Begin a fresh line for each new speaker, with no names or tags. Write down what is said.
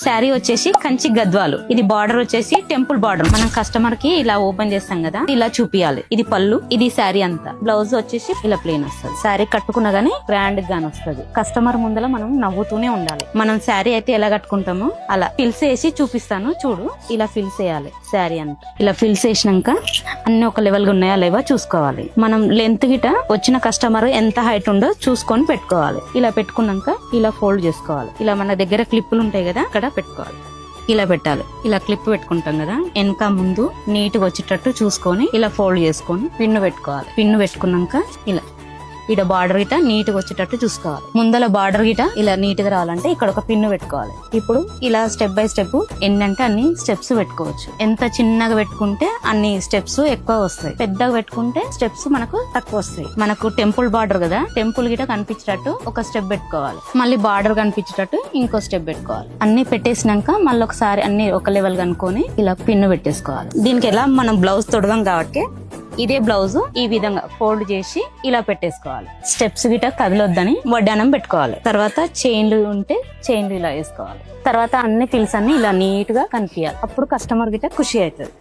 శారీ వచ్చేసి కంచి గద్వాలు. ఇది బార్డర్ వచ్చేసి టెంపుల్ బార్డర్. మనం కస్టమర్ కి ఇలా ఓపెన్ చేస్తాం కదా, ఇలా చూపియాలి. ఇది పళ్ళు, ఇది శారీ అంతా. బ్లౌజ్ వచ్చేసి ఇలా ప్లెయిన్ వస్తుంది. శారీ కట్టుకున్నా గానీ గ్రాండ్ గాని వస్తుంది. కస్టమర్ ముందర మనం నవ్వుతూనే ఉండాలి. మనం శారీ అయితే ఎలా కట్టుకుంటామో అలా ఫిల్స్ వేసి చూపిస్తాను చూడు. ఇలా ఫిల్స్ వేయాలి శారీ అంతా. ఇలా ఫిల్స్ వేసినాక అన్ని ఒక లెవెల్ గా ఉన్నాయా లేవా చూసుకోవాలి. మనం లెంత్ గిట వచ్చిన కస్టమర్ ఎంత హైట్ ఉందో చూసుకొని పెట్టుకోవాలి. ఇలా పెట్టుకున్నాక ఇలా ఫోల్డ్ చేసుకోవాలి. ఇలా మన దగ్గర క్లిప్పులు ఉంటాయి కదా, అక్కడ పెట్టుకోవాలి. ఇలా పెట్టాలి. ఇలా క్లిప్ పెట్టుకుంటాం కదా, వెనక ముందు నీట్ గా వచ్చేటట్టు చూసుకొని ఇలా ఫోల్డ్ చేసుకొని పిన్ను పెట్టుకోవాలి. పిన్ను పెట్టుకున్నాక ఇలా ఇడ బార్డర్ గిట నీట్ గా వచ్చేటట్టు చూసుకోవాలి. ముందల బార్డర్ గిట ఇలా నీట్ గా రావాలంటే ఇక్కడ ఒక పిన్ను పెట్టుకోవాలి. ఇప్పుడు ఇలా స్టెప్ బై స్టెప్ ఎన్నంటే అన్ని స్టెప్స్ పెట్టుకోవచ్చు. ఎంత చిన్నగా పెట్టుకుంటే అన్ని స్టెప్స్ ఎక్కువ వస్తాయి, పెద్దగా పెట్టుకుంటే స్టెప్స్ మనకు తక్కువ వస్తాయి. మనకు టెంపుల్ బార్డర్ కదా, టెంపుల్ గిట కనిపించేటట్టు ఒక స్టెప్ పెట్టుకోవాలి. మళ్ళీ బార్డర్ కనిపించేటట్టు ఇంకో స్టెప్ పెట్టుకోవాలి. అన్ని పెట్టేసినాక మళ్ళీ ఒకసారి అన్ని ఒక లెవెల్ కనుక్కొని ఇలా పిన్ను పెట్టేసుకోవాలి. దీనికి ఎలా మనం బ్లౌజ్ తొడదాం కాబట్టి ఇదే బ్లౌజ్ ఈ విధంగా ఫోల్డ్ చేసి ఇలా పెట్టేసుకోవాలి. స్టెప్స్ గిట కదలొద్దని వడ్డానం పెట్టుకోవాలి. తర్వాత చైన్లు ఉంటే చైన్లు ఇలా వేసుకోవాలి. తర్వాత అన్ని ఫిల్స్ అన్ని ఇలా నీట్ గా కనిపించాలి. అప్పుడు కస్టమర్ గిట ఖుషి అవుతుంది.